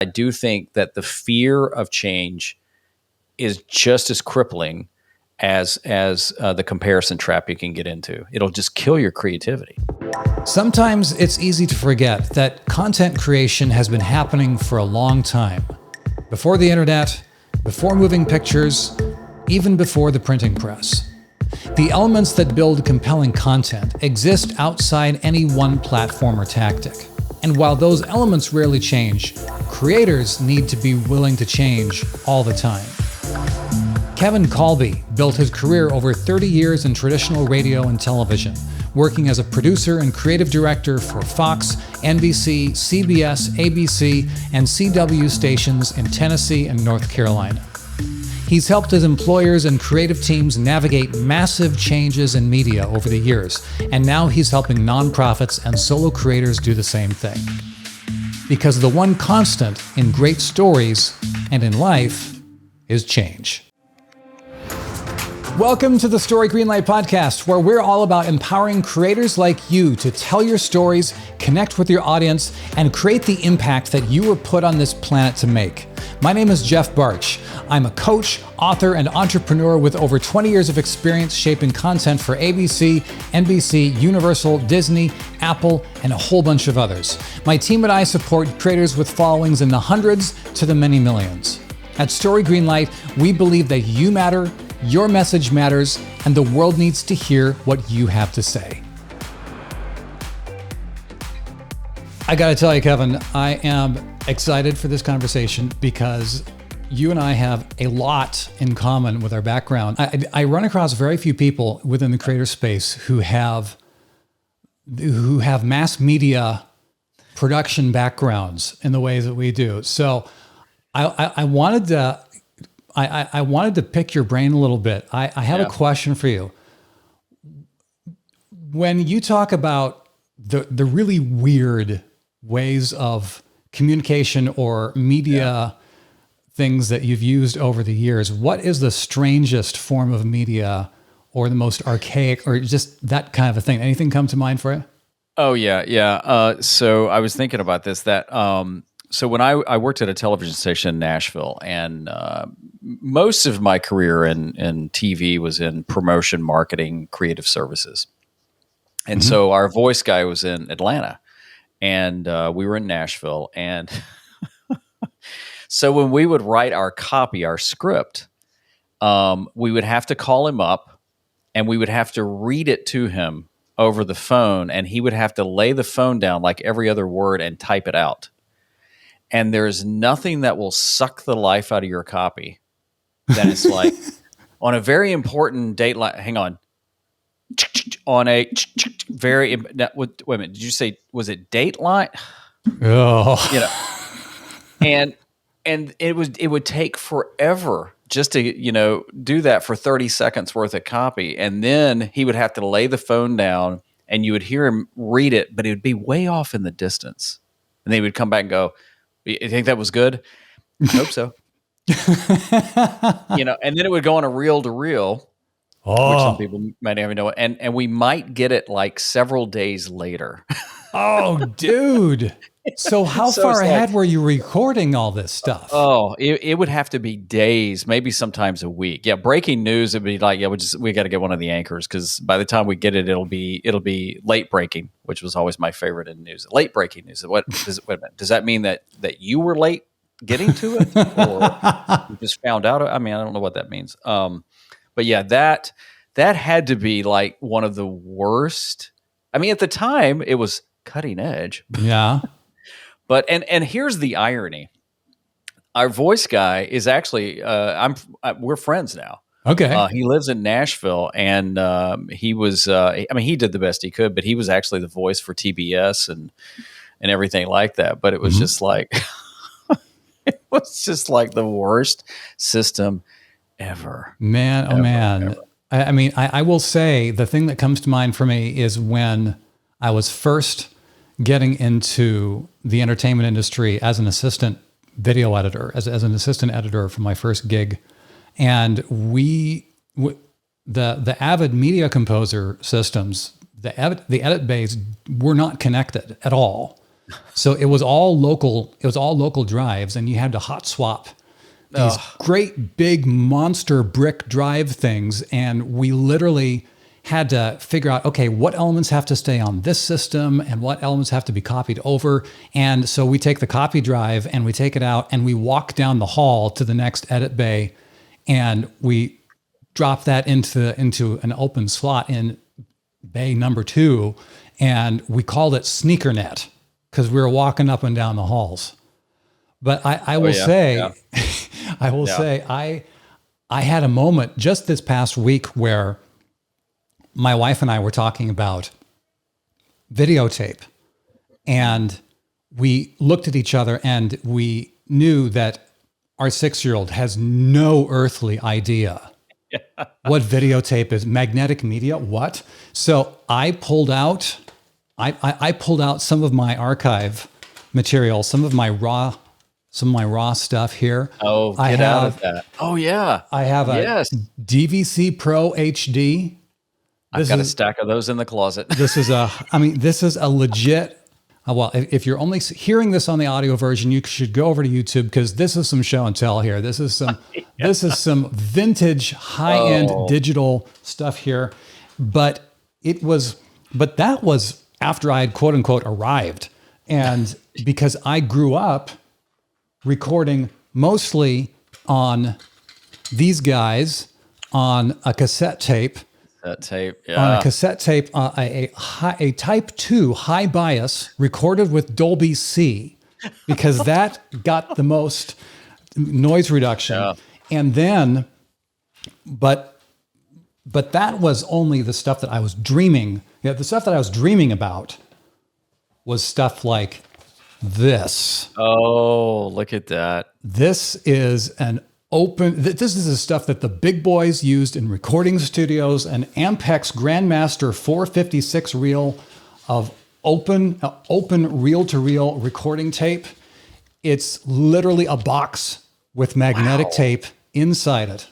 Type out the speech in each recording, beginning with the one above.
I do think that the fear of change is just as crippling as the comparison trap you can get into. It'll just kill your creativity. Sometimes it's easy to forget that content creation has been happening for a long time. Before the internet, before moving pictures, even before the printing press. The elements that build compelling content exist outside any one platform or tactic. And while those elements rarely change, creators need to be willing to change all the time. Kevin Kolbe built his career over 30 years in traditional radio and television, working as a producer and creative director for Fox, NBC, CBS, ABC, and CW stations in Tennessee and North Carolina. He's helped his employers and creative teams navigate massive changes in media over the years, and now he's helping nonprofits and solo creators do the same thing. Because the one constant in great stories and in life is change. Welcome to the Story Greenlight podcast, where we're all about empowering creators like you to tell your stories, connect with your audience, and create the impact that you were put on this planet to make. My name is Jeff Barch. I'm a coach, author, and entrepreneur with over 20 years of experience shaping content for ABC, NBC, Universal, Disney, Apple, and a whole bunch of others. My team and I support creators with followings in the hundreds to the many millions. At Story Greenlight, we believe that you matter, your message matters, and the world needs to hear what you have to say. I gotta tell you, Kevin, I am excited for this conversation because you and I have a lot in common with our background. I run across very few people within the creator space who have mass media production backgrounds in the ways that we do. So I wanted to pick your brain a little bit. I have a question for you. When you talk about the really weird ways of communication or media things that you've used over the years, what is the strangest form of media or the most archaic or just that kind of a thing? Anything come to mind for you? Oh, yeah. So I was thinking about this, that so when I worked at a television station in Nashville, and most of my career in TV was in promotion, marketing, creative services. And so our voice guy was in Atlanta, and we were in Nashville. And so when we would write our copy, our script, we would have to call him up and we would have to read it to him over the phone, and he would have to lay the phone down like every other word and type it out. And there's nothing that will suck the life out of your copy than it's like on a very important date line. Hang on. On a very, wait a minute, did you say, was it Dateline? Oh. You know, and it would take forever just to, do that for 30 seconds worth of copy. And then he would have to lay the phone down and you would hear him read it, but it would be way off in the distance. And they would come back and go, "You think that was good?" "I hope so." And then it would go on a reel to reel. Oh. Which some people might never know. And we might get it like several days later. Oh, dude. So how far ahead were you recording all this stuff? Oh, it would have to be days, maybe sometimes a week. Yeah, breaking news, it'd be like, we got to get one of the anchors, because by the time we get it, it'll be late breaking, which was always my favorite in news. Late breaking news. Wait a minute. Does that mean that you were late getting to it? Or you just found out? I mean, I don't know what that means. But yeah, that had to be like one of the worst. I mean, at the time, it was cutting edge. Yeah. But and here's the irony: our voice guy is actually we're friends now. Okay. He lives in Nashville, and he was. He did the best he could, but he was actually the voice for TBS and everything like that. But it was just like it was just like the worst system ever. Man, oh man. Ever. I will say the thing that comes to mind for me is when I was first getting into the entertainment industry as an assistant video editor, as an assistant editor for my first gig. And the Avid Media Composer systems, the edit bays were not connected at all. So it was all local. It was all local drives, and you had to hot swap these great big monster brick drive things, and we literally had to figure out, okay, what elements have to stay on this system and what elements have to be copied over. And so we take the copy drive and we take it out and we walk down the hall to the next edit bay, and we drop that into an open slot in bay number 2, and we called it sneaker net because we were walking up and down the halls. But I will say, I will say, I had a moment just this past week where my wife and I were talking about videotape, and we looked at each other and we knew that our 6-year-old has no earthly idea what videotape is. Magnetic media, what? So I pulled out some of my archive material, some of my raw stuff here. Oh, get out of that. Oh, yeah. I have a DVC Pro HD. I've got a stack of those in the closet. This is a legit, well, if you're only hearing this on the audio version, you should go over to YouTube, because this is some show and tell here. This is some vintage high-end digital stuff here. But that was after I had quote unquote arrived. And because I grew up recording mostly on these guys on a cassette tape. That tape, on a cassette tape, a Type 2 high bias recorded with Dolby C, because that got the most noise reduction. Yeah. And then, but that was only the stuff that I was dreaming. The stuff that I was dreaming about was stuff like this. Oh, look at that. This is this is the stuff that the big boys used in recording studios, an Ampex Grandmaster 456 reel of open reel-to-reel recording tape. It's literally a box with magnetic tape inside it.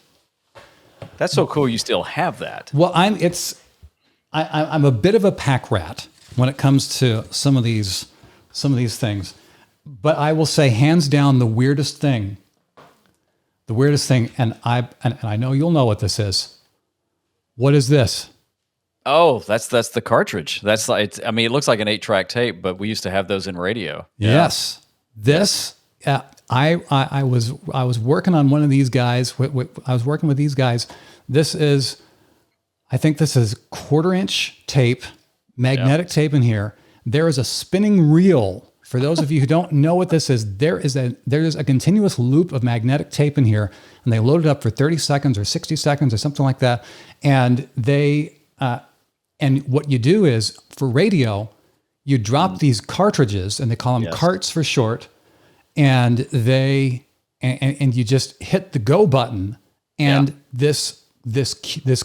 That's so cool. You still have that. Well, I'm a bit of a pack rat when it comes to some of these things, but I will say hands down the weirdest thing, and I know you'll know what this is. What is this? Oh, that's the cartridge. That's like, it looks like an 8-track tape, but we used to have those in radio. Yes. This, I was working on one of these guys. I was working with these guys. I think this is 1/4-inch tape, magnetic tape in here. There is a spinning reel. For those of you who don't know what this is, there is a continuous loop of magnetic tape in here, and they load it up for 30 seconds or 60 seconds or something like that. And and what you do is, for radio, you drop these cartridges, and they call them carts for short, and and you just hit the go button, and this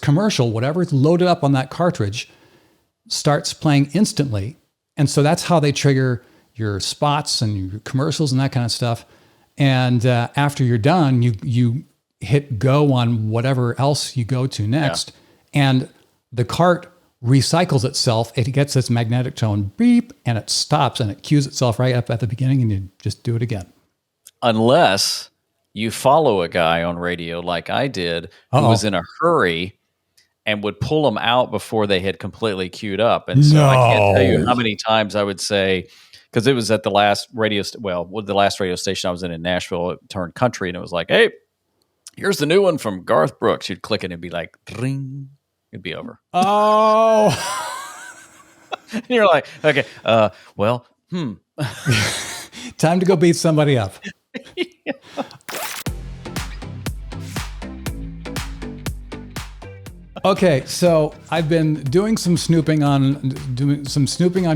commercial, whatever's loaded up on that cartridge, starts playing instantly. And so that's how they trigger your spots and your commercials and that kind of stuff. And after you're done, you hit go on whatever else you go to next, and the cart recycles itself. It gets this magnetic tone beep, and it stops, and it cues itself right up at the beginning, and you just do it again. Unless you follow a guy on radio like I did, who was in a hurry and would pull them out before they had completely queued up. And so I can't tell you how many times I would say, because it was at the last the last radio station I was in Nashville, it turned country, and it was like, hey, here's the new one from Garth Brooks. You'd click it and it'd be like, ring. It'd be over. Oh. And you're like, okay, Time to go beat somebody up. Okay, so I've been doing some snooping on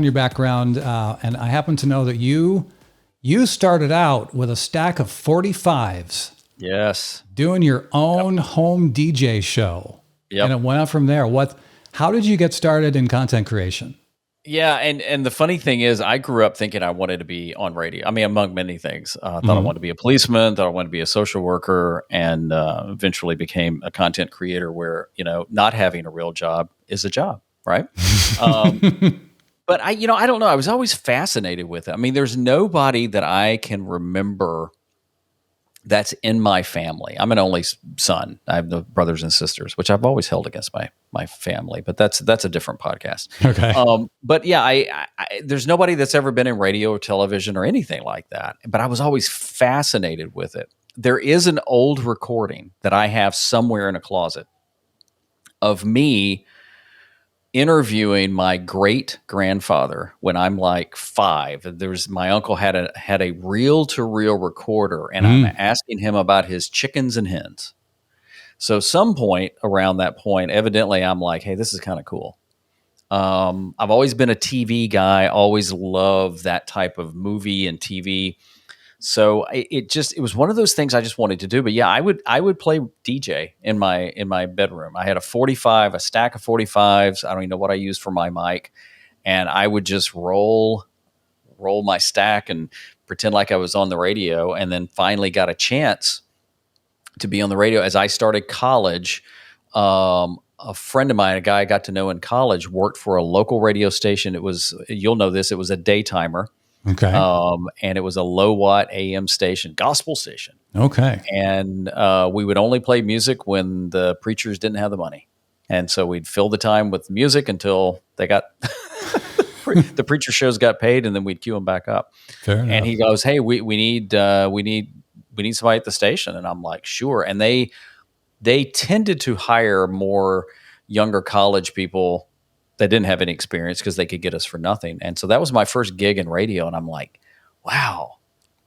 your background, and I happen to know that you started out with a stack of 45s. Yes. Doing your own home DJ show. Yep. And it went up from there. How did you get started in content creation? Yeah, and the funny thing is, I grew up thinking I wanted to be on radio. Among many things. I thought I wanted to be a policeman, thought I wanted to be a social worker, and eventually became a content creator where, not having a real job is a job, right? But I don't know. I was always fascinated with it. I mean, there's nobody that I can remember that's in my family. I'm an only son. I have no brothers and sisters, which I've always held against my family, but that's a different podcast. Okay. But yeah, there's nobody that's ever been in radio or television or anything like that. But I was always fascinated with it. There is an old recording that I have somewhere in a closet of me interviewing my great grandfather when I'm like 5. My uncle had a reel to reel recorder, and I'm asking him about his chickens and hens. So some point around that point, evidently I'm like, hey, this is kind of cool. I've always been a TV guy, always loved that type of movie and TV. So it was one of those things I just wanted to do. But yeah, I would play DJ in my bedroom. I had a stack of 45s. I don't even know what I used for my mic, and I would just roll my stack and pretend like I was on the radio. And then finally got a chance to be on the radio as I started college. A friend of mine, a guy I got to know in college, worked for a local radio station. You'll know this. It was a daytimer. Okay. And it was a low watt AM station, gospel station. Okay. And we would only play music when the preachers didn't have the money. And so we'd fill the time with music until they got the preacher shows got paid, and then we'd cue them back up. Fair enough. And he goes, "Hey, we need somebody at the station." And I'm like, "Sure." And they tended to hire more younger college people that didn't have any experience because they could get us for nothing. And so that was my first gig in radio. And I'm like, wow,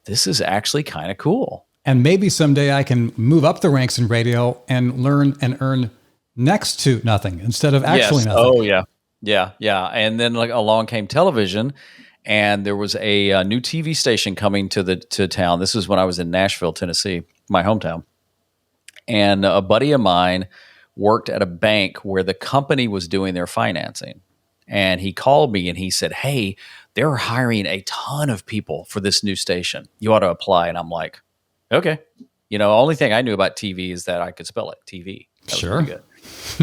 this is actually kind of cool. And maybe someday I can move up the ranks in radio and learn and earn next to nothing instead of actually nothing. Oh, yeah. Yeah. Yeah. And then along came television, and there was a new TV station coming to town. This is when I was in Nashville, Tennessee, my hometown. And a buddy of mine worked at a bank where the company was doing their financing. And he called me and he said, hey, they're hiring a ton of people for this new station. You ought to apply. And I'm like, okay. Only thing I knew about TV is that I could spell it, TV. That was sure. Good.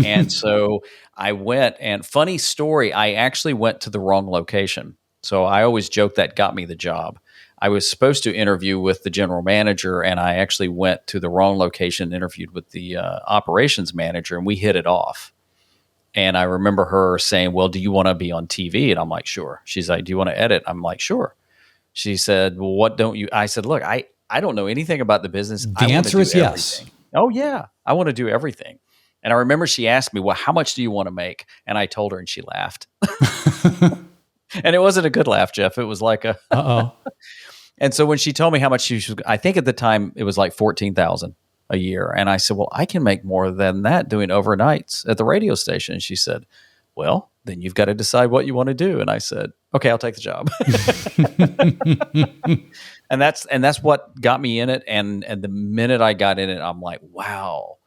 And so I went, and funny story, I actually went to the wrong location. So I always joke that got me the job. I was supposed to interview with the general manager, and I actually went to the wrong location, interviewed with the operations manager, and we hit it off. And I remember her saying, well, do you want to be on TV? And I'm like, sure. She's like, do you want to edit? I'm like, sure. She said, well, what don't you? I said, look, I don't know anything about the business. The answer is yes. Oh, yeah. I want to do everything. And I remember she asked me, well, how much do you want to make? And I told her, and she laughed. And it wasn't a good laugh, Jeff. It was like a uh-oh. And so when she told me how much I think at the time it was like $14,000 a year. And I said, well, I can make more than that doing overnights at the radio station. And she said, well, then you've got to decide what you want to do. And I said, okay, I'll take the job. and that's what got me in it. And the minute I got in it, I'm like, wow,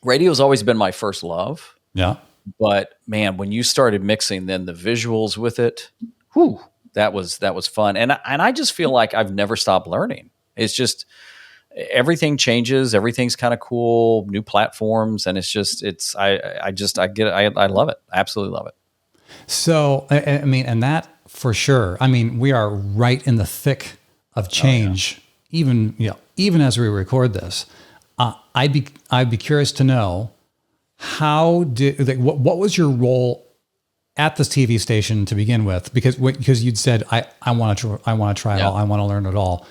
radio's always been my first love. Yeah. But man, when you started mixing then the visuals with it, whew, that was fun. And I just feel like I've never stopped learning. It's just everything changes. Everything's kind of cool, new platforms. And I get it. I love it. I absolutely love it. So, I mean, and that for sure, I mean, we are right in the thick of change, even as we record this. I'd be curious to know what was your role at this TV station to begin with, because you'd said, I want to try it all. I want to learn it all.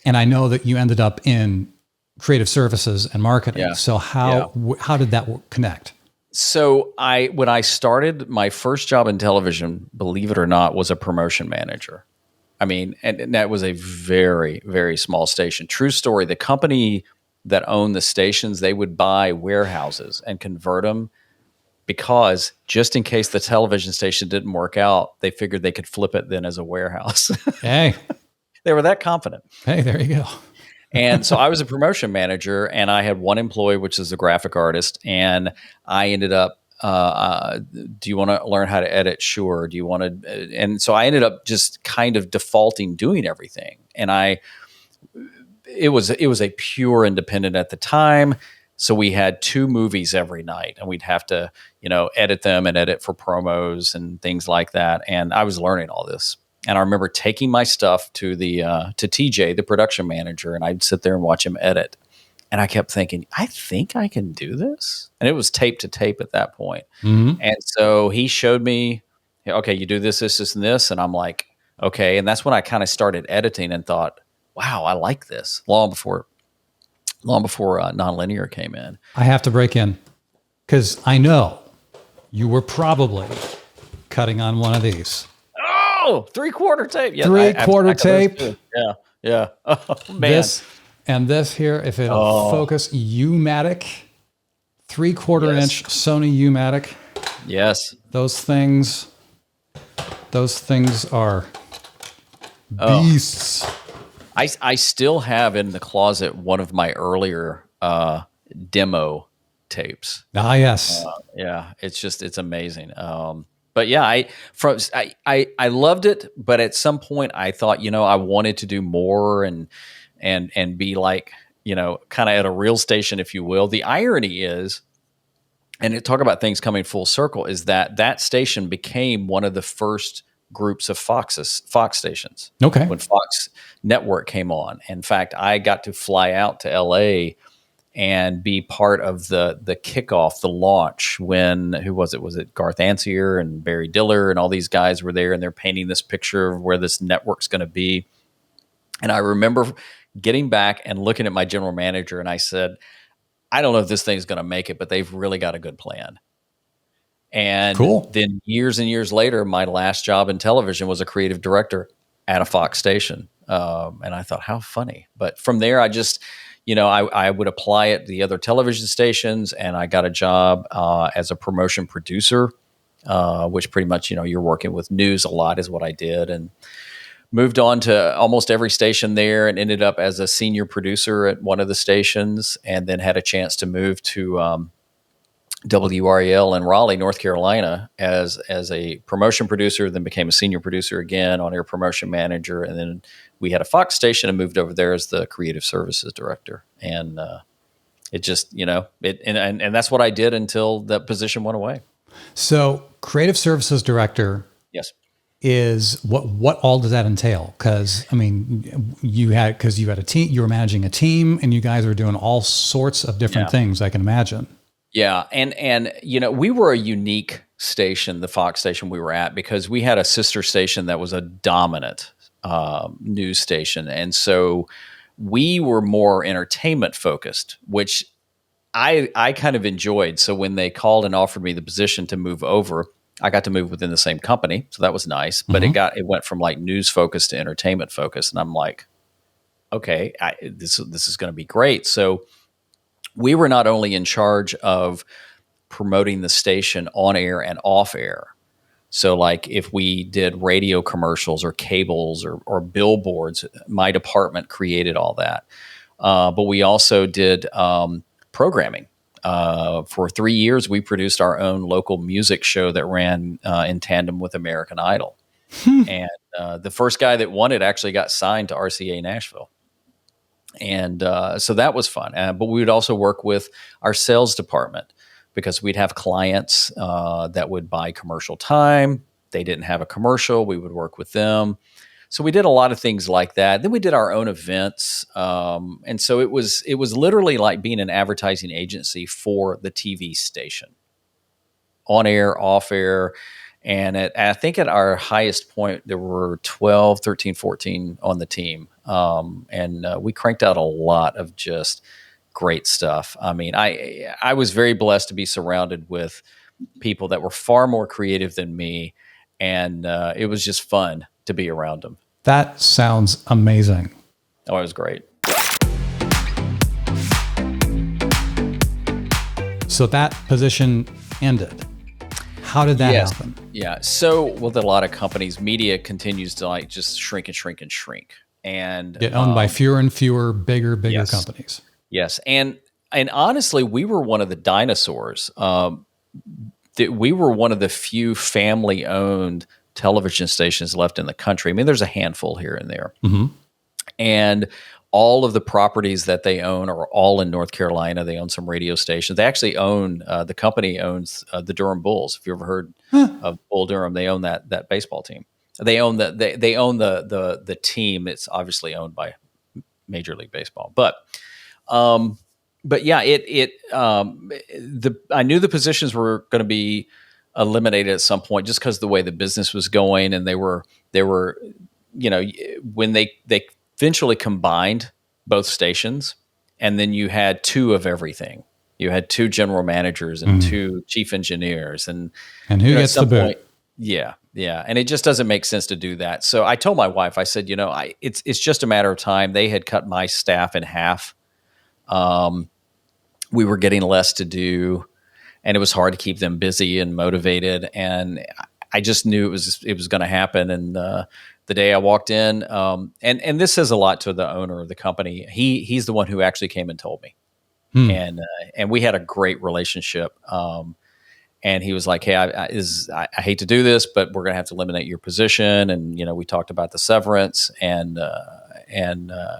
And I know that you ended up in creative services and marketing. Yeah. So how did that connect? So when I started, my first job in television, believe it or not, was a promotion manager. I mean, and that was a very, very small station. True story. The company that owned the stations, they would buy warehouses and convert them, because just in case the television station didn't work out, they figured they could flip it then as a warehouse. Hey, they were that confident. Hey, there you go. And so I was a promotion manager, and I had one employee, which is a graphic artist. And I ended up, do you want to learn how to edit? Sure. Do you want to? And so I ended up just kind of defaulting doing everything. And it was a pure independent at the time. So we had 2 movies every night, and we'd have to, edit them and edit for promos and things like that. And I was learning all this. And I remember taking my stuff to to TJ, the production manager, and I'd sit there and watch him edit. And I kept thinking, I think I can do this. And it was tape to tape at that point. Mm-hmm. And so he showed me, okay, you do this, this, and this. And I'm like, okay. And that's when I kind of started editing and thought, wow, I like this. Long before nonlinear came in. I have to break in because I know you were probably cutting on one of these. Oh, 3/4 tape. Yeah, 3/4 tape. Yeah. Yeah. Oh, man. This here, if it'll focus, U-matic, 3/4 inch Sony U-matic. Yes. Those things are beasts. I still have in the closet one of my earlier demo tapes. Ah, yes. Yeah, it's amazing. But yeah, I loved it, but at some point I thought, I wanted to do more and be like, kind of at a real station, if you will. The irony is, and talk about things coming full circle, is that station became one of the first groups of Fox stations. Okay. When Fox Network came on. In fact, I got to fly out to LA and be part of the kickoff, the launch when, who was it? Was it Garth Ancier and Barry Diller and all these guys were there, and they're painting this picture of where this network's going to be. And I remember getting back and looking at my general manager, and I said, I don't know if this thing's going to make it, but they've really got a good plan. And cool. Then years and years later, my last job in television was a creative director at a Fox station. And I thought, how funny. But from there, I just, I would apply at the other television stations, and I got a job as a promotion producer, which pretty much, you're working with news a lot is what I did. And moved on to almost every station there and ended up as a senior producer at one of the stations, and then had a chance to move to WREL in Raleigh, North Carolina as a promotion producer, then became a senior producer again, on-air promotion manager. And then we had a Fox station and moved over there as the creative services director. And it just, and that's what I did until that position went away. So creative services director. Yes. Is what all does that entail? Because you had a team, you were managing a team, and you guys were doing all sorts of different things, I can imagine. Yeah, and we were a unique station, the Fox station we were at, because we had a sister station that was a dominant news station, and so we were more entertainment focused, which I kind of enjoyed. So when they called and offered me the position to move over, I got to move within the same company, so that was nice. But it went from like news focused to entertainment focused, and I'm like, okay, this is going to be great. So we were not only in charge of promoting the station on air and off air. So like if we did radio commercials or cables or billboards, my department created all that. But we also did programming. For 3 years, we produced our own local music show that ran in tandem with American Idol. And the first guy that won it actually got signed to RCA Nashville. And so that was fun. But we would also work with our sales department, because we'd have clients that would buy commercial time. They didn't have a commercial. We would work with them. So we did a lot of things like that. Then we did our own events. And so it was literally like being an advertising agency for the TV station, on air, off air. And I think at our highest point, there were 12, 13, 14 on the team. And we cranked out a lot of just great stuff. I mean, I was very blessed to be surrounded with people that were far more creative than me. And it was just fun to be around them. That sounds amazing. Oh, it was great. So that position ended. How did that happen? Yeah. So with a lot of companies, media continues to like just shrink and shrink and shrink, and get owned by fewer and fewer, bigger companies. Yes. And honestly, we were one of the dinosaurs. We were one of the few family-owned television stations left in the country. I mean, there's a handful here and there. Mm-hmm. And all of the properties that they own are all in North Carolina. They own some radio stations. They actually own the company owns the Durham Bulls. If you ever heard of Bull Durham, they own that baseball team. They own they own the team. It's obviously owned by Major League Baseball, but yeah, I knew the positions were going to be eliminated at some point just because of the way the business was going, and they were when they eventually combined both stations, and then you had two of everything. You had two general managers and two chief engineers, and who gets the boot? Point, yeah, and it just doesn't make sense to do that. So I told my wife, I said, it's just a matter of time. They had cut my staff in half. We were getting less to do, and it was hard to keep them busy and motivated. And I just knew it was going to happen. And the day I walked in, and this says a lot to the owner of the company. He's the one who actually came and told me, and we had a great relationship. And he was like, "Hey, I hate to do this, but we're going to have to eliminate your position." And we talked about the severance, and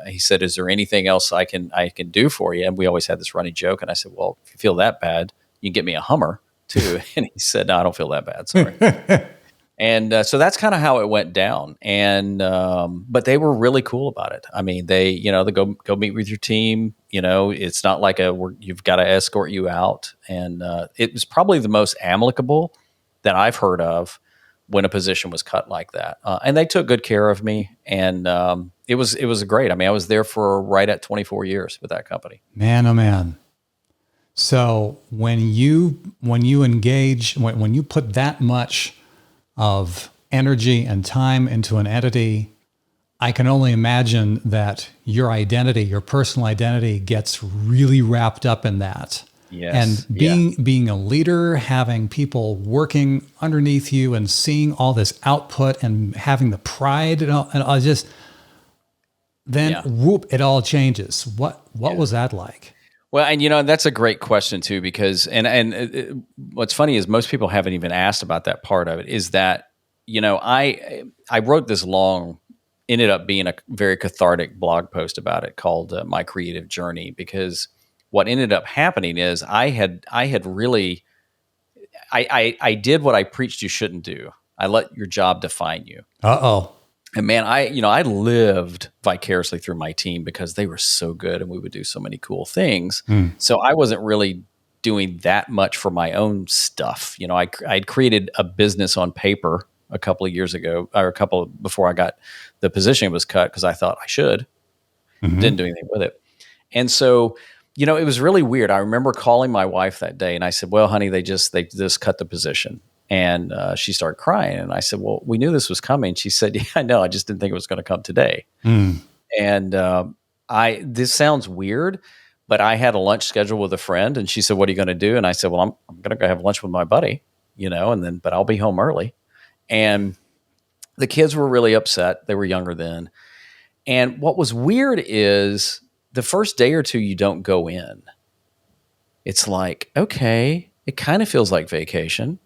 he said, "Is there anything else I can do for you?" And we always had this running joke. And I said, "Well, if you feel that bad, you can get me a Hummer too." And he said, "No, I don't feel that bad. Sorry." And so that's kind of how it went down. And but they were really cool about it. I mean, they go meet with your team. It's not like you've got to escort you out. And it was probably the most amicable that I've heard of when a position was cut like that. And they took good care of me. And it was great. I mean, I was there for right at 24 years with that company. Man, oh man. So when you engage, when you put that much of energy and time into an entity, I can only imagine that your identity, your personal identity, gets really wrapped up in that. Yes. And being a leader, having people working underneath you and seeing all this output and having the pride and all just, then whoop, it all changes. What was that like? Well, and that's a great question too, because what's funny is most people haven't even asked about that part of it. Is that I wrote this ended up being a very cathartic blog post about it called My Creative Journey, because what ended up happening is I did what I preached you shouldn't do. I let your job define you. Uh-oh. And man, I lived vicariously through my team because they were so good and we would do so many cool things. So I wasn't really doing that much for my own stuff. I'd created a business on paper a couple of years ago, or before I got the position was cut, because I thought I should. Didn't do anything with it. And so, it was really weird. I remember calling my wife that day and I said, "Well, honey, they just cut the position." And she started crying. And I said, "Well, we knew this was coming." She said, "Yeah, I know. I just didn't think it was going to come today." And this sounds weird, but I had a lunch scheduled with a friend, and she said, "What are you going to do?" And I said, "Well, I'm going to go have lunch with my buddy, but I'll be home early." And the kids were really upset. They were younger then. And what was weird is the first day or two, you don't go in. It's like, okay, it kind of feels like vacation.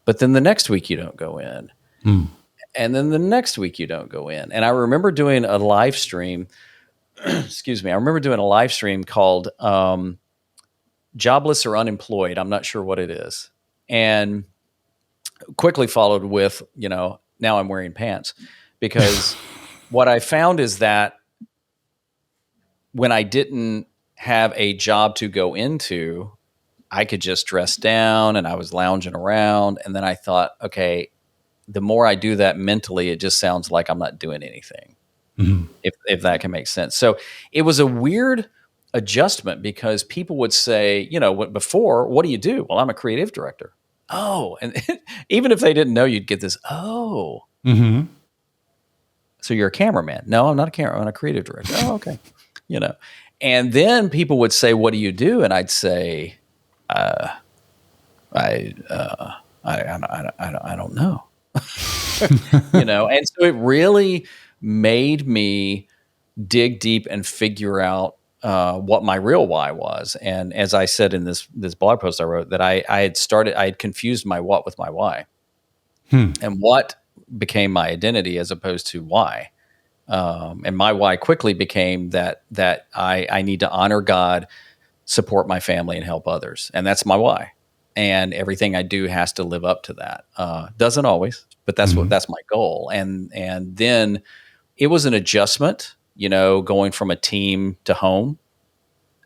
But then the next week you don't go in. And then the next week you don't go in. And I remember doing a live stream, excuse me, I remember doing a live stream called Jobless or Unemployed. I'm not sure what it is. And quickly followed with, now I'm wearing pants. Because what I found is that when I didn't have a job to go into, I could just dress down and I was lounging around. And then I thought, okay, the more I do that mentally, it just sounds like I'm not doing anything, if that can make sense. So it was a weird adjustment, because people would say, before, what do you do? Well, I'm a creative director. Oh, and even if they didn't know, you'd get this, oh. So you're a cameraman. No, I'm not a cameraman. I'm a creative director. Oh, okay. And then people would say, what do you do? And I'd say, I don't know. And so it really made me dig deep and figure out what my real why was. And as I said in this blog post I wrote, that I had confused my what with my why. And what became my identity as opposed to why. And my why quickly became that I need to honor God, support my family, and help others. And that's my why. And everything I do has to live up to that. Doesn't always, but that's my goal. And then it was an adjustment, going from a team to home.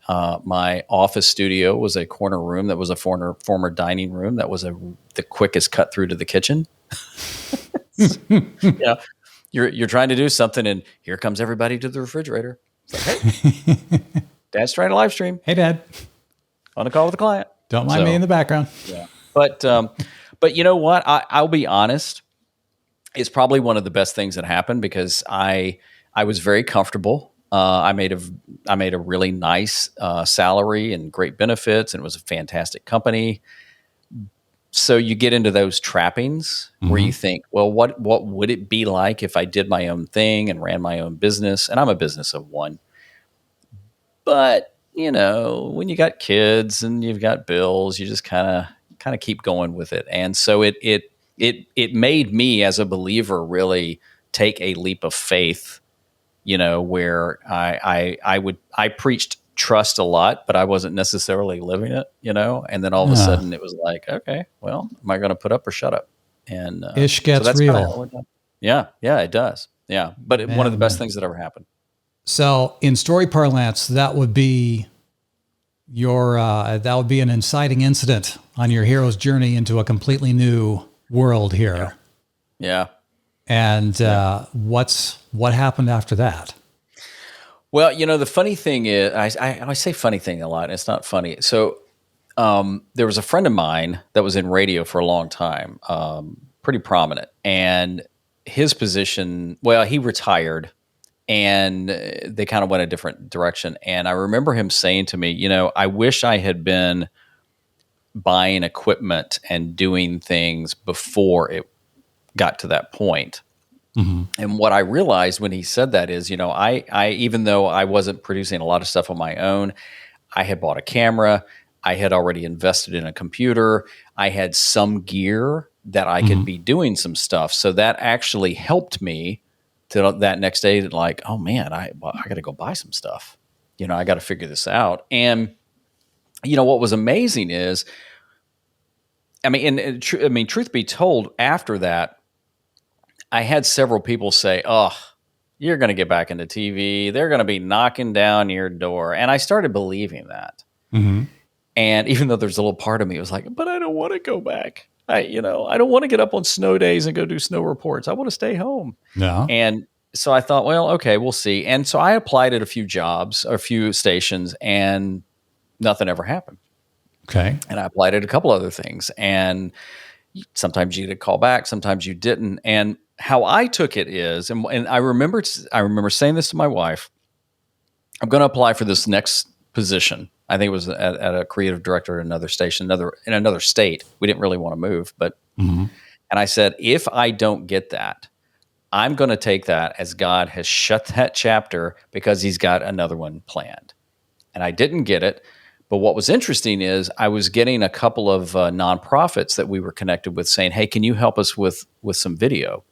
My office studio was a corner room that was a former dining room. That was the quickest cut through to the kitchen. Yeah, you're trying to do something, and here comes everybody to the refrigerator. It's like, hey, Dad's trying to live stream. Hey, Dad, On a call with a client. Don't mind me in the background. Yeah, but you know what? I'll be honest. It's probably one of the best things that happened because I was very comfortable. I made a really nice salary and great benefits, and it was a fantastic company. So you get into those trappings where you think, well, what would it be like if I did my own thing and ran my own business? And I'm a business of one. But, when you got kids and you've got bills, you just kind of keep going with it. And so it made me as a believer really take a leap of faith, where I preached trust a lot, but I wasn't necessarily living it, and then all of a sudden it was like, okay, well, am I going to put up or shut up? And ish gets real. Yeah, it does. Yeah. But one of the best things that ever happened. So in story parlance, that would be an inciting incident on your hero's journey into a completely new world here. Yeah. And what happened after that? Well, the funny thing is, I say funny thing a lot, and it's not funny. So there was a friend of mine that was in radio for a long time, pretty prominent. And his position, well, he retired, and they kind of went a different direction. And I remember him saying to me, I wish I had been buying equipment and doing things before it got to that point. And what I realized when he said that is, I even though I wasn't producing a lot of stuff on my own, I had bought a camera. I had already invested in a computer. I had some gear that I could be doing some stuff. So that actually helped me to that next day, like, oh man, I got to go buy some stuff. I got to figure this out. And, what was amazing is, truth be told, after that, I had several people say, oh, you're going to get back into TV. They're going to be knocking down your door. And I started believing that. And even though there's a little part of me, it was like, but I don't want to go back. I don't want to get up on snow days and go do snow reports. I want to stay home. No. And so I thought, well, okay, we'll see. And so I applied at a few jobs, a few stations, and nothing ever happened. Okay. And I applied at a couple other things. And sometimes you get a call back, sometimes you didn't. And how I took it is, and I remember saying this to my wife, I'm going to apply for this next position. I think it was at a creative director at another station, in another state. We didn't really want to move, but and I said, if I don't get that, I'm going to take that as God has shut that chapter because He's got another one planned. And I didn't get it. But what was interesting is I was getting a couple of nonprofits that we were connected with saying, hey, can you help us with some video?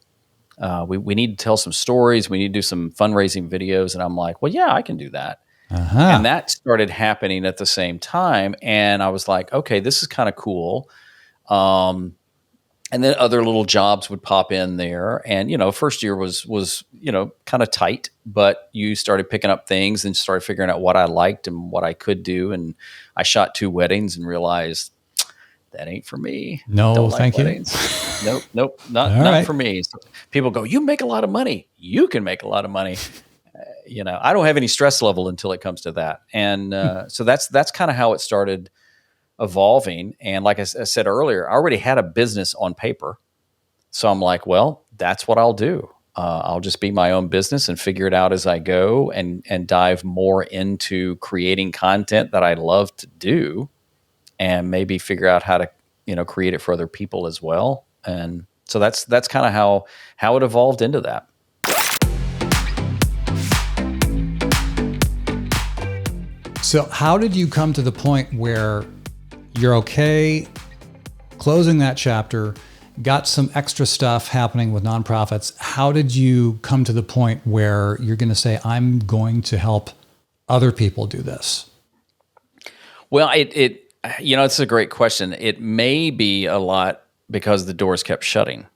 We need to tell some stories. We need to do some fundraising videos. And I'm like, well, yeah, I can do that. And that started happening at the same time. And I was like, okay, this is kind of cool. And then other little jobs would pop in there. And, first year was kind of tight, but you started picking up things and started figuring out what I liked and what I could do. And I shot 2 weddings and realized that ain't for me. No, don't like thank weddings. you. Nope, not for me. So people go, you make a lot of money. You can make a lot of money. I don't have any stress level until it comes to that. And so that's kind of how it started evolving. And like I said earlier, I already had a business on paper. So I'm like, well, that's what I'll do. I'll just be my own business and figure it out as I go and dive more into creating content that I love to do and maybe figure out how to, create it for other people as well. And so that's kind of how it evolved into that. So how did you come to the point where you're okay closing that chapter got some extra stuff happening with nonprofits. How did you come to the point where you're going to say, I'm going to help other people do this? Well, it's a great question. It may be a lot because the doors kept shutting.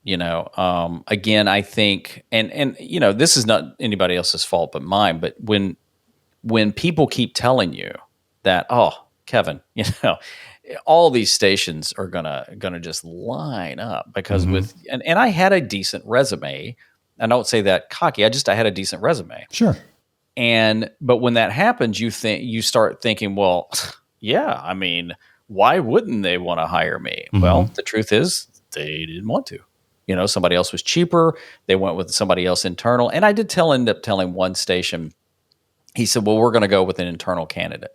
Again, I think, and this is not anybody else's fault but mine. But when people keep telling you that, oh, Kevin, all these stations are gonna just line up because and I had a decent resume. I don't say that cocky. I had a decent resume. Sure. But when that happens, you start thinking, well, yeah, I mean, why wouldn't they want to hire me? Well, the truth is they didn't want to. Somebody else was cheaper. They went with somebody else internal. And I did end up telling one station, he said, well, we're going to go with an internal candidate.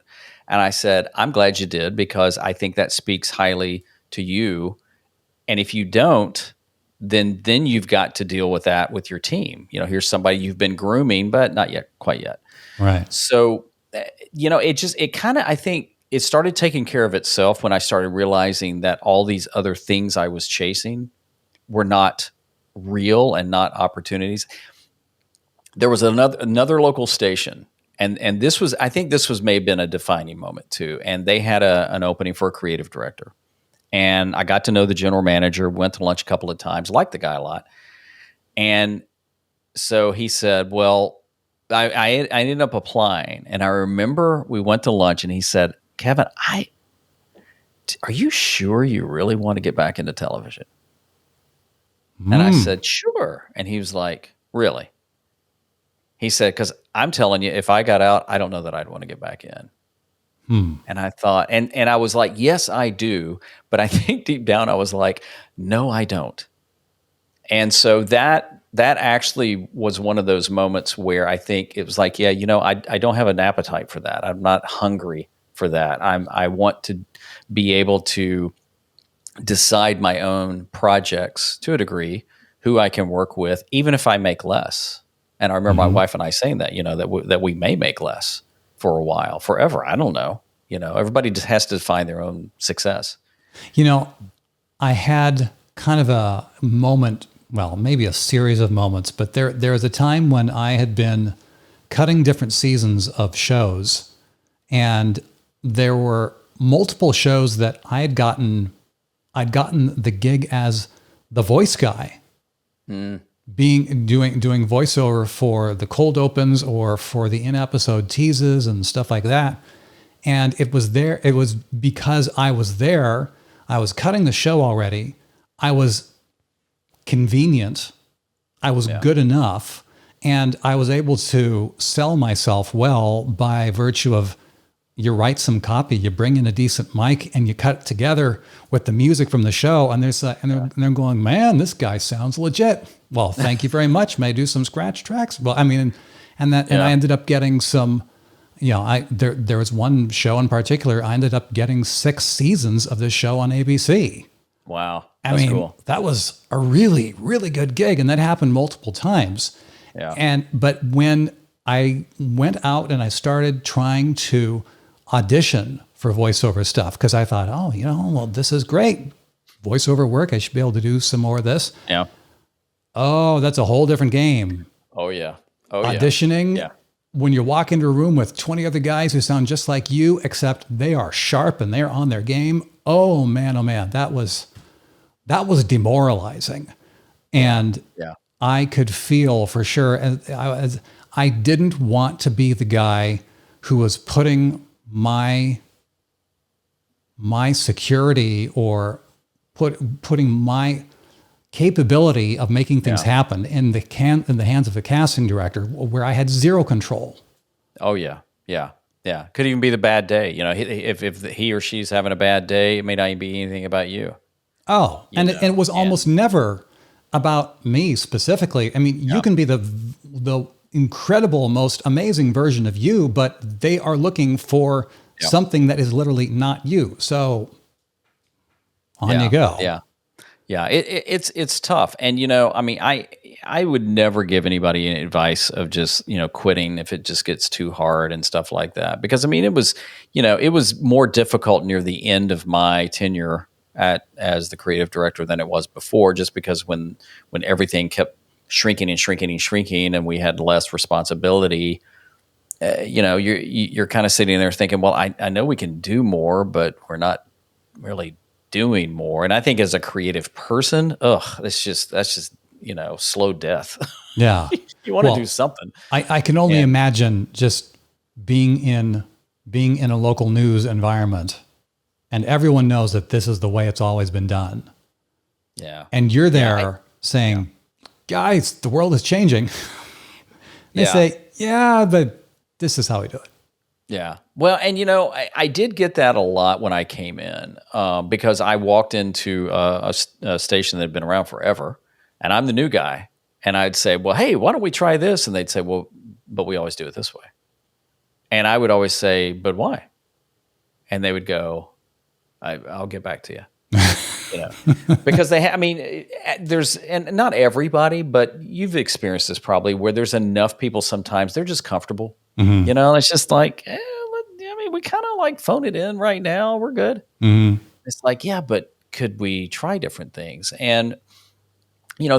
And I said, I'm glad you did, because I think that speaks highly to you. And if you don't, then you've got to deal with that with your team. Here's somebody you've been grooming, but not yet, quite yet. Right. So, I think it started taking care of itself when I started realizing that all these other things I was chasing were not real and not opportunities. There was another local station, and I think this may have been a defining moment too. And they had an opening for a creative director. And I got to know the general manager, went to lunch a couple of times, liked the guy a lot. And so he said, well, I ended up applying. And I remember we went to lunch and he said, Kevin, are you sure you really want to get back into television? And I said, sure. And he was like, really? He said, because I'm telling you, if I got out, I don't know that I'd want to get back in. And I thought, and I was like, yes, I do. But I think deep down I was like, no, I don't. And so that actually was one of those moments where I think it was like, yeah, I don't have an appetite for that. I'm not hungry for that. I want to be able to decide my own projects to a degree, who I can work with, even if I make less. And I remember my wife and I saying that, that we may make less for a while, forever. I don't know. Everybody just has to find their own success. I had kind of a moment, well, maybe a series of moments, but there was a time when I had been cutting different seasons of shows, and there were multiple shows that I'd gotten the gig as the voice guy, doing voiceover for the cold opens or for the in-episode teases and stuff like that. And it was because I was there, I was cutting the show already, I was convenient, I was good enough, and I was able to sell myself well by virtue of, you write some copy, you bring in a decent mic, and you cut it together with the music from the show. And they're going, man, this guy sounds legit. Well, thank you very much. May I do some scratch tracks? Well, I mean, and I ended up getting some, there was one show in particular, I ended up getting 6 seasons of this show on ABC. Wow. That's cool. That was a really, really good gig. And that happened multiple times. Yeah. But when I went out and I started trying to audition for voiceover stuff, because I thought, well, this is great. Voiceover work, I should be able to do some more of this. Yeah. Oh, that's a whole different game. Oh, yeah. Auditioning, Yeah. When you walk into a room with 20 other guys who sound just like you, except they are sharp and they're on their game. Oh man, that was demoralizing. And I could feel for sure, as I didn't want to be the guy who was putting my security or putting my capability of making things happen in the hands of the casting director, where I had zero control. Oh yeah. Could even be the bad day. If he or she's having a bad day, it may not even be anything about you. Oh, and it was almost never about me specifically. I mean, you can be the incredible, most amazing version of you, but they are looking for something that is literally not you. So on you go. Yeah, it's tough. And, I would never give anybody any advice of just, quitting if it just gets too hard and stuff like that. Because, it was more difficult near the end of my tenure as the creative director than it was before, just because when everything kept shrinking and shrinking and shrinking, and we had less responsibility, you're kind of sitting there thinking, well, I know we can do more, but we're not really doing more. And I think as a creative person, that's just slow death. Yeah. You want to do something. I can only imagine just being in a local news environment, and everyone knows that this is the way it's always been done. Yeah. And you're there saying, guys, the world is changing. They say, yeah, but this is how we do it. Yeah. Well, and I did get that a lot when I came in, because I walked into a station that had been around forever, and I'm the new guy. And I'd say, well, hey, why don't we try this? And they'd say, well, but we always do it this way. And I would always say, but why? And they would go, I'll get back to you. Because there's, and not everybody, but you've experienced this probably, where there's enough people sometimes they're just comfortable. Mm-hmm. It's just like, we kind of like phone it in right now. We're good. Mm-hmm. It's like, yeah, but could we try different things? And,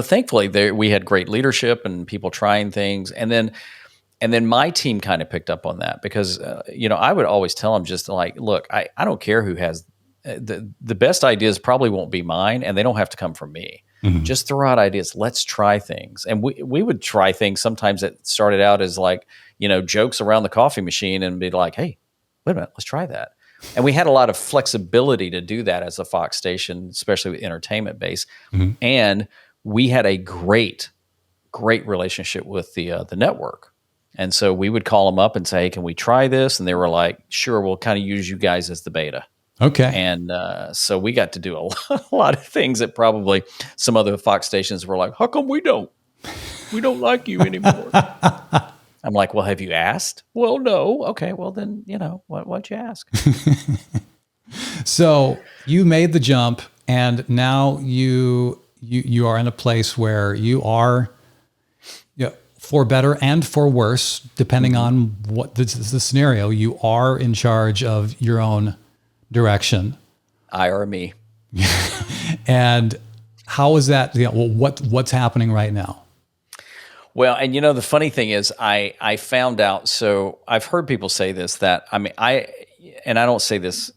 thankfully we had great leadership and people trying things. And then my team kind of picked up on that, because, I would always tell them just like, look, I don't care who has the best ideas probably won't be mine, and they don't have to come from me. Mm-hmm. Just throw out ideas. Let's try things. And we would try things sometimes that started out as like, jokes around the coffee machine, and be like, hey, wait a minute, let's try that. And we had a lot of flexibility to do that as a Fox station, especially with entertainment base. Mm-hmm. And we had a great relationship with the network. And so we would call them up and say, hey, can we try this? And they were like, sure, we'll kind of use you guys as the beta. Okay. And so we got to do a lot of things that probably some other Fox stations were like, how come we don't like you anymore? I'm like, well, have you asked? Well, no. Okay, well then, why'd you ask? So you made the jump, and now you are in a place where you are, for better and for worse, depending on what the scenario, you are in charge of your own direction. I or me. And how is that? What's happening right now? Well, and the funny thing is, I found out. So I've heard people say this, that I don't say this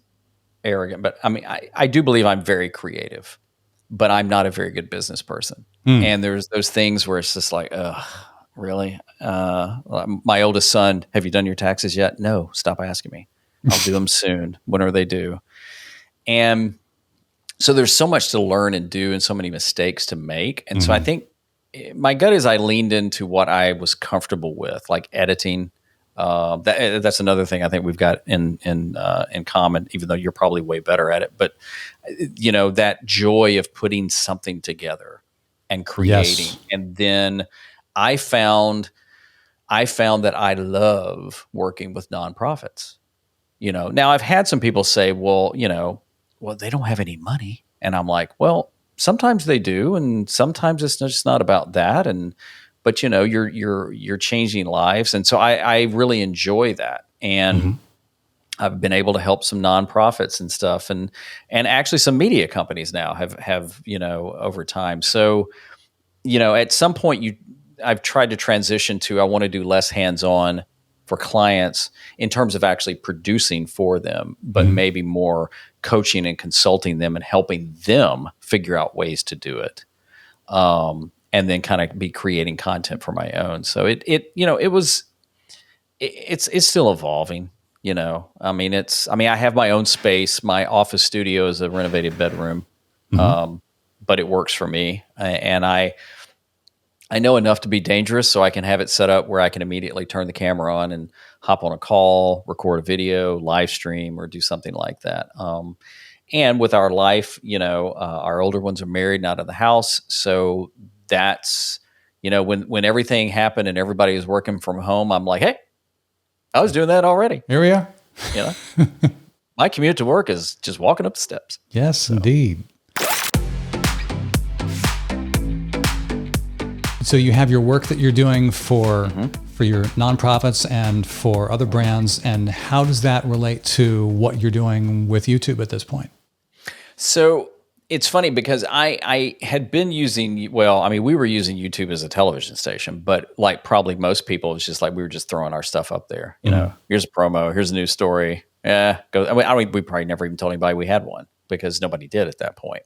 arrogant, but I do believe I'm very creative, but I'm not a very good business person. And there's those things where it's just like, ugh, really? My oldest son, have you done your taxes yet? No, stop asking me. I'll do them soon. When are they due? And so there's so much to learn and do, and so many mistakes to make. And so I think my gut is I leaned into what I was comfortable with, like editing. That's another thing I think we've got in common, even though you're probably way better at it. But that joy of putting something together and creating. Yes. And then I found that I love working with nonprofits. Now I've had some people say, well, they don't have any money. And I'm like, well, sometimes they do. And sometimes it's just not about that. But you're changing lives. And so I really enjoy that. And I've been able to help some nonprofits and stuff, and actually some media companies now have over time. So, at some point I've tried to transition to, I want to do less hands-on for clients in terms of actually producing for them, but maybe more coaching and consulting them and helping them figure out ways to do it. And then kind of be creating content for my own. So it's still evolving, I have my own space. My office studio is a renovated bedroom. But it works for me. And I know enough to be dangerous, so I can have it set up where I can immediately turn the camera on and hop on a call, record a video, live stream, or do something like that. And with our life, our older ones are married, not in the house. So that's, when everything happened and everybody was working from home, I'm like, hey, I was doing that already. Here we are. My commute to work is just walking up the steps. Yes, indeed. So you have your work that you're doing for your nonprofits and for other brands, and how does that relate to what you're doing with YouTube at this point? So it's funny because I had been using, well, I mean, we were using YouTube as a television station, but like probably most people, it's just like we were just throwing our stuff up there. Here's a promo, here's a news story. Yeah, go. We probably never even told anybody we had one because nobody did at that point.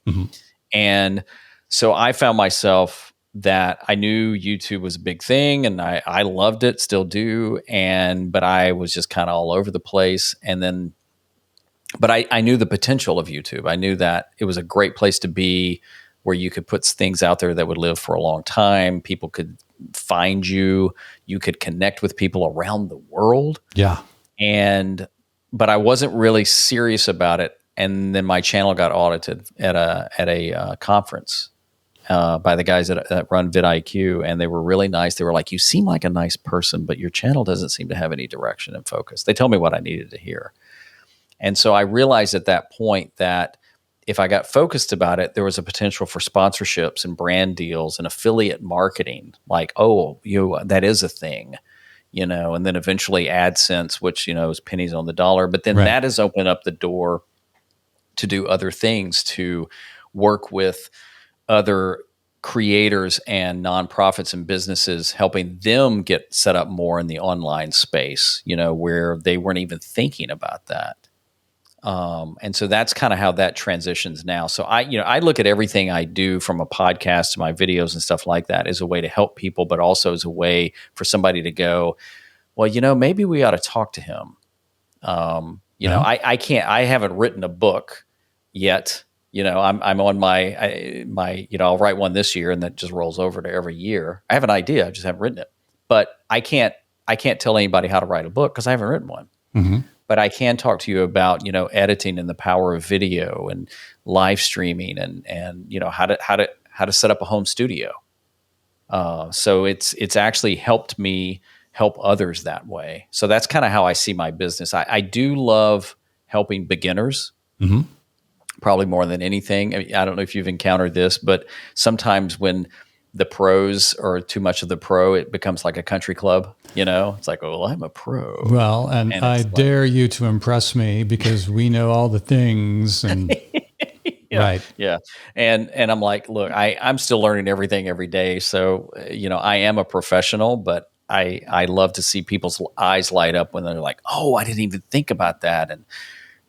And so I found myself that I knew YouTube was a big thing and I loved it, still do. But I was just kind of all over the place. But I knew the potential of YouTube. I knew that it was a great place to be where you could put things out there that would live for a long time. People could find you. You could connect with people around the world. Yeah. But I wasn't really serious about it. And then my channel got audited at a conference by the guys that run vidIQ, and they were really nice. They were like, "You seem like a nice person, but your channel doesn't seem to have any direction and focus." They told me what I needed to hear. And so I realized at that point that if I got focused about it, there was a potential for sponsorships and brand deals and affiliate marketing. Like, that is a thing, and then eventually AdSense, which, is pennies on the dollar. But then that has opened up the door to do other things, to work with other creators and nonprofits and businesses, helping them get set up more in the online space, where they weren't even thinking about that. And so that's kind of how that transitions now. So I look at everything I do, from a podcast to my videos and stuff like that, as a way to help people, but also as a way for somebody to go, well, maybe we ought to talk to him. I haven't written a book yet. I'm on my I'll write one this year, and that just rolls over to every year. I have an idea, I just haven't written it, but I can't tell anybody how to write a book because I haven't written one. Mm-hmm. But I can talk to you about, editing and the power of video and live streaming and how to set up a home studio. So it's actually helped me help others that way. So that's kind of how I see my business. I do love helping beginners, probably more than anything. I don't know if you've encountered this, but sometimes when the pros are too much of the pro, it becomes like a country club. It's like, well, I'm a pro. Well, and I dare you to impress me because we know all the things. And yeah, right. Yeah. And I'm like, look, I'm still learning everything every day. So, I am a professional, but I love to see people's eyes light up when they're like, oh, I didn't even think about that. And,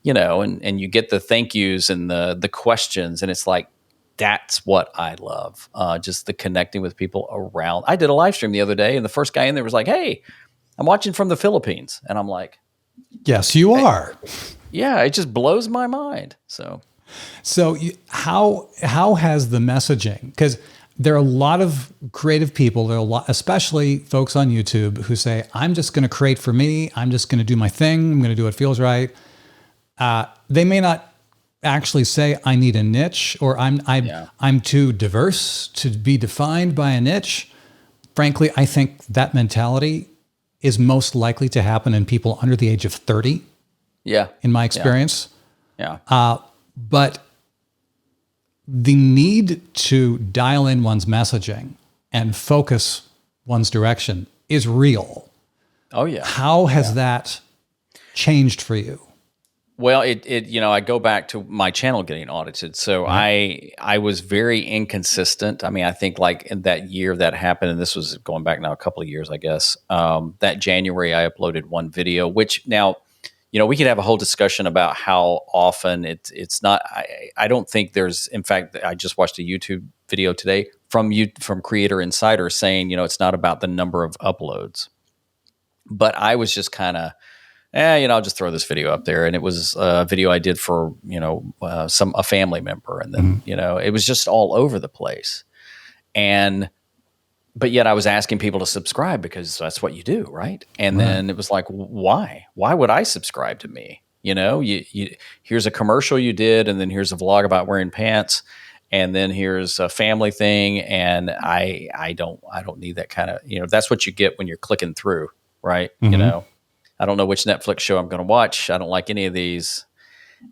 and you get the thank yous and the questions, and it's like, that's what I love. Just the connecting with people around. I did a live stream the other day, and the first guy in there was like, "Hey, I'm watching from the Philippines," and I'm like, "Yes, you are." Yeah, it just blows my mind. So how has the messaging? Because there are a lot of creative people. There are a lot, especially folks on YouTube, who say, "I'm just going to create for me. I'm just going to do my thing. I'm going to do what feels right." They may not actually say, I need a niche, or I'm too diverse to be defined by a niche. Frankly, I think that mentality is most likely to happen in people under the age of 30. Yeah. In my experience. Yeah. But the need to dial in one's messaging and focus one's direction is real. Oh yeah. How has that changed for you? Well, I go back to my channel getting audited. So I was very inconsistent. I mean, I think like in that year that happened, and this was going back now a couple of years, I guess, that January I uploaded one video, which now, we could have a whole discussion about how often it's not, I don't think there's, in fact, I just watched a YouTube video today from Creator Insider saying, it's not about the number of uploads, but I was just kind of, I'll just throw this video up there. And it was a video I did for, a family member. And then, it was just all over the place. But yet I was asking people to subscribe because that's what you do. Right. And then it was like, why would I subscribe to me? Here's a commercial you did. And then here's a vlog about wearing pants. And then here's a family thing. And I don't need that kind of, that's what you get when you're clicking through. Right. I don't know which Netflix show I'm going to watch. I don't like any of these.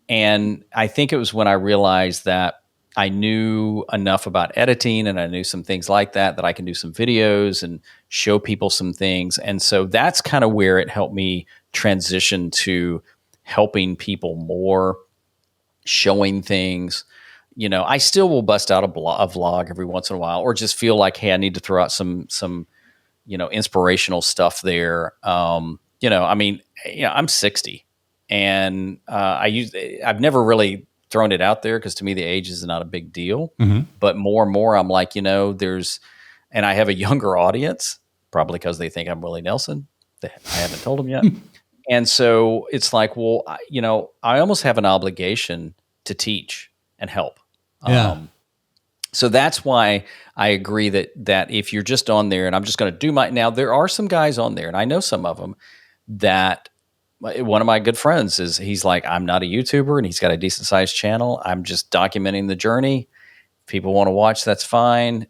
And I think it was when I realized that I knew enough about editing and I knew some things like that I can do some videos and show people some things. And so that's kind of where it helped me transition to helping people more showing things. I still will bust out a vlog every once in a while, or just feel like, hey, I need to throw out some inspirational stuff there. I mean, I'm 60, and I've never really thrown it out there, because to me the age is not a big deal. But more and more, I'm like, and I have a younger audience, probably because they think I'm Willie Nelson. I haven't told them yet. And so it's like, well, I almost have an obligation to teach and help. Yeah. So that's why I agree that if you're just on there and I'm just going to do now there are some guys on there, and I know some of them, that one of my good friends he's like, I'm not a YouTuber, and he's got a decent sized channel. I'm just documenting the journey. If people want to watch, that's fine.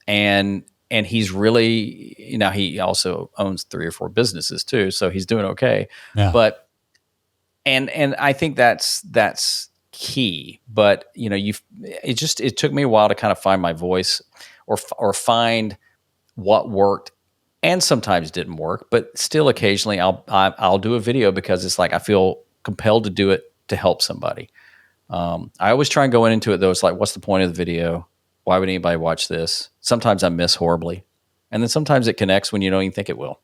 And he's really, he also owns 3 or 4 businesses too, so he's doing okay. Yeah. But and I think that's key. But it took me a while to kind of find my voice, or find what worked, and sometimes didn't work. But still, occasionally I'll do a video because it's like I feel compelled to do it to help somebody. I always try and go into it though. It's like, what's the point of the video? Why would anybody watch this? Sometimes I miss horribly, and then sometimes it connects when you don't even think it will.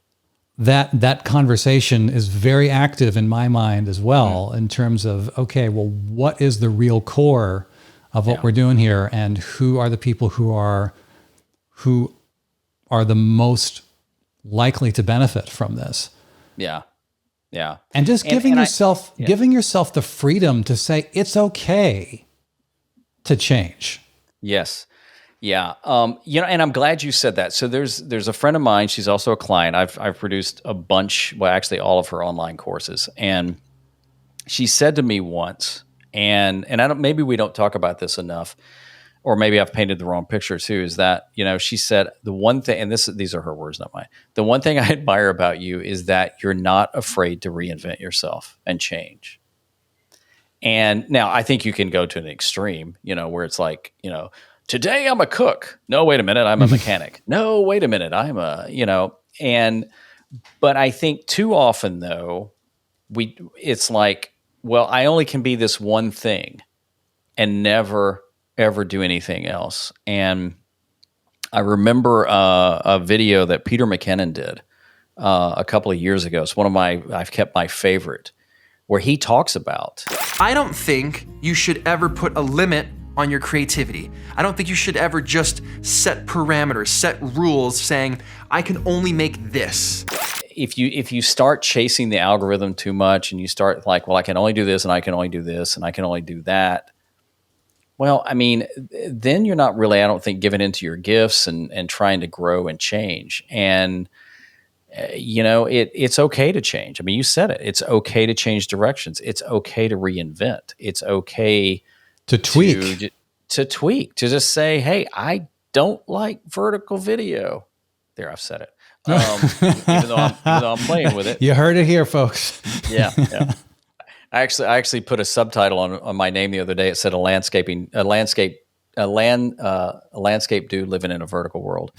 That conversation is very active in my mind as well, in terms of, okay, well, what is the real core of what we're doing here, and who are the people who are the most likely to benefit from this? Yeah. Yeah. And just giving yourself the freedom to say it's okay to change. Yes. Yeah. And I'm glad you said that. So there's a friend of mine. She's also a client. I've produced a bunch, well, actually all of her online courses. And she said to me once, and maybe we don't talk about this enough, or maybe I've painted the wrong picture too, is that, she said the one thing, and these are her words, not mine. The one thing I admire about you is that you're not afraid to reinvent yourself and change. And now I think you can go to an extreme, where it's like, today I'm a cook. No, wait a minute, I'm a mechanic. No, wait a minute, I'm but I think too often though, it's like, well, I only can be this one thing and never ever do anything else. And I remember a video that Peter McKinnon did a couple of years ago. It's I've kept my favorite, where he talks about, I don't think you should ever put a limit on your creativity. I don't think you should ever just set parameters, set rules saying, I can only make this. If you start chasing the algorithm too much, and you start like, well, I can only do this, and I can only do this, and I can only do that. Well, I mean, then you're not really, I don't think, giving into your gifts and trying to grow and change. And it's okay to change. I mean, you said it. It's okay to change directions. It's okay to reinvent. It's okay to tweak. To just say, hey, I don't like vertical video. There, I've said it. Even though I'm playing with it. You heard it here, folks. Yeah. I actually put a subtitle on my name the other day. It said a landscape dude living in a vertical world.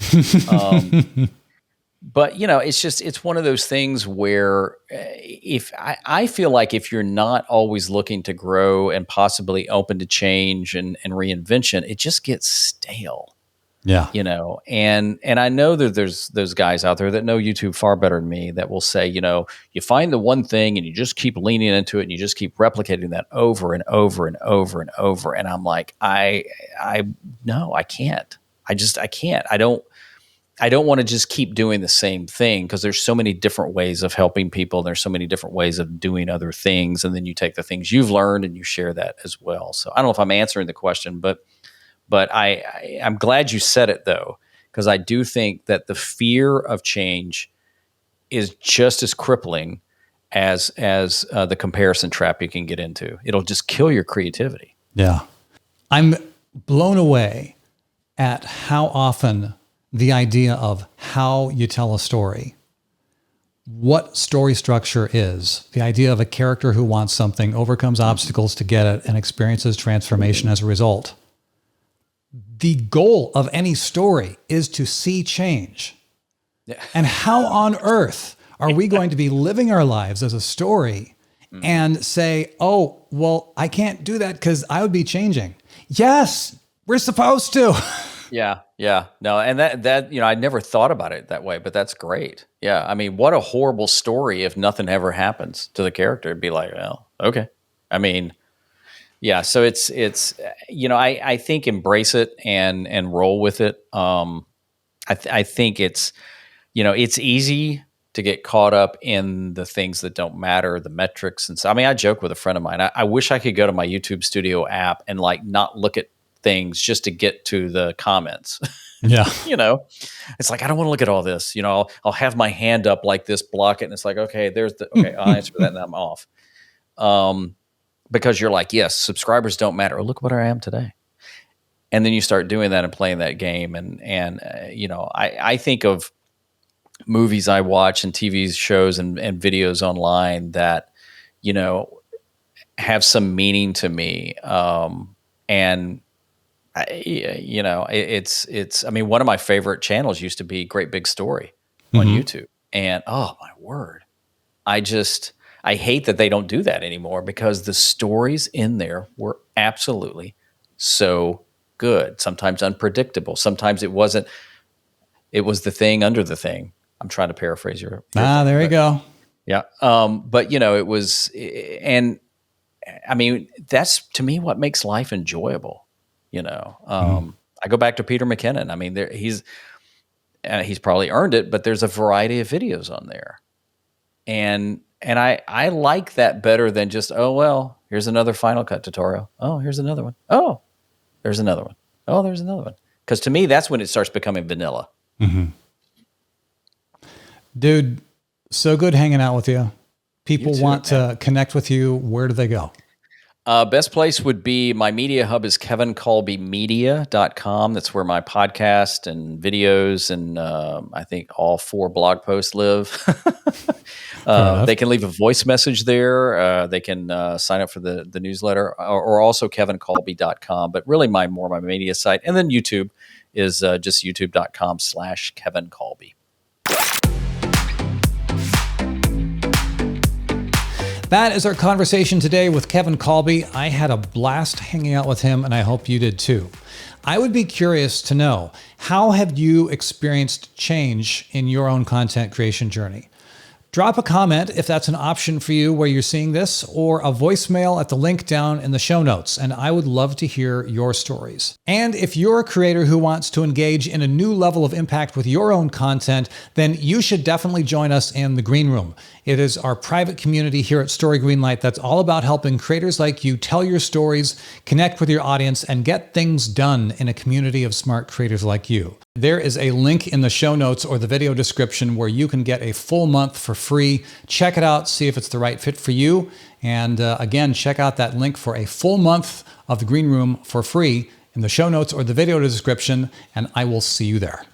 But it's one of those things where if I feel like if you're not always looking to grow and possibly open to change and reinvention, it just gets stale. Yeah. And I know that there's those guys out there that know YouTube far better than me that will say, you find the one thing and you just keep leaning into it and you just keep replicating that over and over and over and over. And I'm like, no, I can't. I can't. I don't want to just keep doing the same thing, because there's so many different ways of helping people. There's so many different ways of doing other things. And then you take the things you've learned and you share that as well. So I don't know if I'm answering the question, but I'm glad you said it though, because I do think that the fear of change is just as crippling as the comparison trap you can get into. It'll just kill your creativity. Yeah. I'm blown away at how often the idea of how you tell a story, what story structure is, the idea of a character who wants something, overcomes obstacles to get it, and experiences transformation as a result. The goal of any story is to see change. Yeah. And how on earth are we going to be living our lives as a story and say, oh, well, I can't do that because I would be changing. Yes, we're supposed to. Yeah, yeah. No, and that I never thought about it that way, but that's great. Yeah, I mean, what a horrible story if nothing ever happens to the character. It'd be like, well, okay. I mean, yeah. So it's I think embrace it and roll with it. I think it's it's easy to get caught up in the things that don't matter, the metrics and so. I mean, I joke with a friend of mine. I wish I could go to my YouTube Studio app and like not look at things just to get to the comments. Yeah. It's like, I don't want to look at all this. I'll have my hand up like this, block it. And it's like, okay, okay, I'll answer that and then I'm off. Because you're like, yes, subscribers don't matter. Oh, look what I am today. And then you start doing that and playing that game. I think of movies I watch and TV shows and videos online that, have some meaning to me. And it's, I mean, one of my favorite channels used to be Great Big Story on YouTube. And oh my word, I hate that they don't do that anymore because the stories in there were absolutely so good. Sometimes unpredictable. Sometimes it wasn't, it was the thing under the thing. I'm trying to paraphrase your there you go. Yeah. But it was, and I mean, that's to me what makes life enjoyable. I go back to Peter McKinnon. I mean, he's probably earned it, but there's a variety of videos on there. And I like that better than just, oh, well, here's another Final Cut tutorial. Oh, here's another one. Oh, there's another one. Oh, there's another one. Because to me, that's when it starts becoming vanilla. Mm-hmm. Dude, so good hanging out with you. People want to connect with you. Where do they go? Best place would be my media hub is kevinkolbemedia.com. That's where my podcast and videos and I think all 4 blog posts live. They can leave a voice message there. They can sign up for the newsletter or also kevinkolbe.com. But really my media site. And then YouTube is just youtube.com/kevinkolbe. That is our conversation today with Kevin Kolbe. I had a blast hanging out with him, and I hope you did too. I would be curious to know, how have you experienced change in your own content creation journey? Drop a comment if that's an option for you where you're seeing this, or a voicemail at the link down in the show notes, and I would love to hear your stories. And if you're a creator who wants to engage in a new level of impact with your own content, then you should definitely join us in the Green Room. It is our private community here at Story Greenlight that's all about helping creators like you tell your stories, connect with your audience, and get things done in a community of smart creators like you. There is a link in the show notes or the video description where you can get a full month for free. Check it out, see if it's the right fit for you. And again, check out that link for a full month of the Green Room for free in the show notes or the video description, and I will see you there.